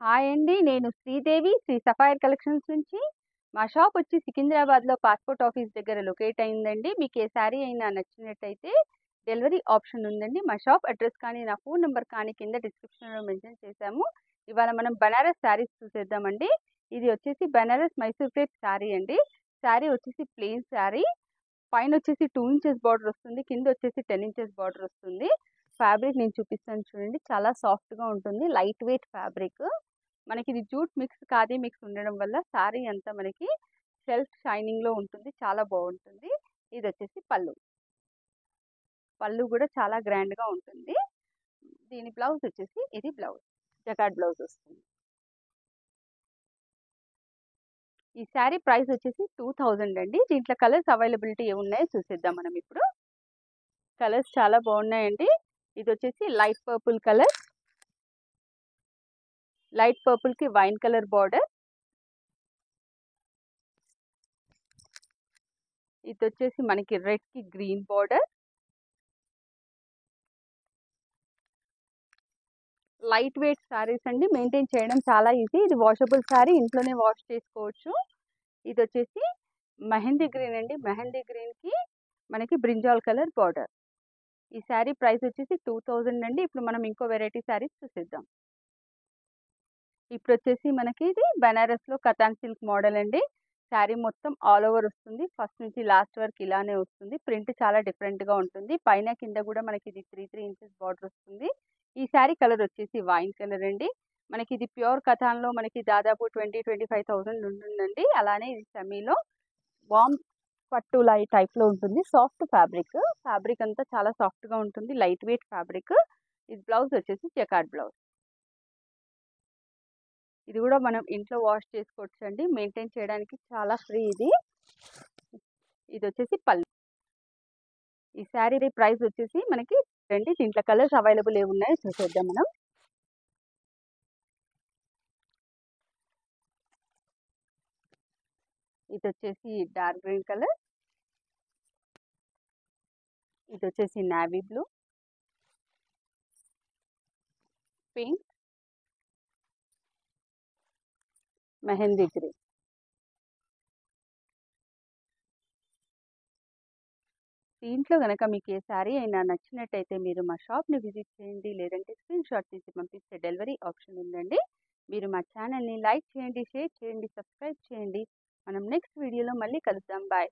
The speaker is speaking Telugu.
హాయ్ అండి. నేను శ్రీదేవి శ్రీ సఫైర్ కలెక్షన్స్ నుంచి. మా షాప్ వచ్చి సికింద్రాబాద్‌లో పాస్‌పోర్ట్ ఆఫీస్ దగ్గర లొకేట్ అయిందండి. మీకు ఏ శారీ అయినా నచ్చినట్టయితే డెలివరీ ఆప్షన్ ఉందండి. మా షాప్ అడ్రస్ కానీ, నా ఫోన్ నంబర్ కానీ కింద డిస్క్రిప్షన్‌లో మెన్షన్ చేశాము. ఇవాళ మనం బనారస్ శారీస్ చూసేద్దామండి. ఇది వచ్చేసి బనారస్ మైసూర్ క్రేప్ శారీ అండి. శారీ వచ్చేసి ప్లెయిన్ శారీ. పైన వచ్చేసి 2 ఇంచెస్ బార్డర్ వస్తుంది. కింద వచ్చేసి 10 ఇంచెస్ బార్డర్ వస్తుంది. ఫ్యాబ్రిక్ నేను చూపిస్తాను చూడండి. చాలా సాఫ్ట్‌గా ఉంటుంది. Light weight fabric. మనకి ఇది జూట్ మిక్స్, ఖాదీ మిక్స్ ఉండడం వల్ల శారీ అంతా మనకి సెల్ఫ్ షైనింగ్‌లో ఉంటుంది. చాలా బాగుంటుంది. ఇది వచ్చేసి పళ్ళు. పళ్ళు కూడా చాలా గ్రాండ్‌గా ఉంటుంది. దీని బ్లౌజ్ వచ్చేసి ఇది బ్లౌజ్. జకార్డ్ బ్లౌజ్ వస్తుంది. ఈ శారీ ప్రైస్ వచ్చేసి 2000 అండి. దీంట్లో కలర్స్ అవైలబిలిటీ ఏమున్నాయో చూసేద్దాం మనం ఇప్పుడు. కలర్స్ చాలా బాగున్నాయండి. ఇది వచ్చేసి light purple colour. Light purple కి వైన్ కలర్ బార్డర్. ఇది వచ్చేసి మనకి రెడ్ కి green border. Light weight saris అండి. మెయింటైన్ చేయడం చాలా ఈజీ. ఇది వాషబుల్ శారీ, ఇంట్లోనే వాష్ చేసుకోవచ్చు. ఇది వచ్చేసి మెహందీ గ్రీన్ అండి. మెహందీ గ్రీన్ కి మనకి బ్రింజాల్ కలర్ బార్డర్. ఈ శారీ ప్రైస్ వచ్చేసి 2000 అండి. ఇప్పుడు మనం ఇంకో వెరైటీ శారీస్ చూసేద్దాం. ఇప్పుడు వచ్చేసి మనకి ఇది బనారస్ లో కతాన్ సిల్క్ మోడల్ అండి. శారీ మొత్తం ఆల్ ఓవర్ వస్తుంది. ఫస్ట్ నుంచి లాస్ట్ వరకు ఇలానే వస్తుంది. ప్రింట్ చాలా డిఫరెంట్ గా ఉంటుంది. పైన కింద కూడా మనకి ఇది 3 ఇంచెస్ బార్డర్ వస్తుంది. ఈ శారీ కలర్ వచ్చేసి వైన్ కలర్ అండి. మనకి ఇది ప్యూర్ కథాన్ లో మనకి దాదాపు 25,000 ఉంటుందండి. అలానే ఇది సెమీలో వామ్ పట్టు లై టైప్ లో ఉంటుంది. Soft fabric. ఫ్యాబ్రిక్ అంతా చాలా సాఫ్ట్ గా ఉంటుంది. Light weight fabric. ఇది బ్లౌజ్ వచ్చేసి జకార్డ్ బ్లౌజ్. ఇది కూడా మనం ఇంట్లో వాష్ చేసుకోవచ్చు అండి. మెయింటైన్ చేయడానికి చాలా ఫ్రీ ఇది. ఇది వచ్చేసి పళ్ళు. ఈ శారీ ప్రైస్ వచ్చేసి మనకి రండి. దీంట్లో కలర్స్ అవైలబుల్ ఏమున్నాయో చూసేద్దాం మనం. ఇది వచ్చేసి డార్క్ గ్రీన్ కలర్. ఇది వచ్చేసి navy blue, pink, mehndi green. దీంట్లో కనుక మీకు ఏ శారీ అయినా నచ్చినట్టయితే మీరు మా షాప్ని విజిట్ చేయండి. లేదంటే స్క్రీన్ షాట్ తీసి పంపిస్తే డెలివరీ ఆప్షన్ ఉందండి. మీరు మా ఛానల్ని లైక్ చేయండి, షేర్ చేయండి, సబ్స్క్రైబ్ చేయండి. మనం నెక్స్ట్ వీడియోలో మళ్ళీ కలుద్దాం. బాయ్.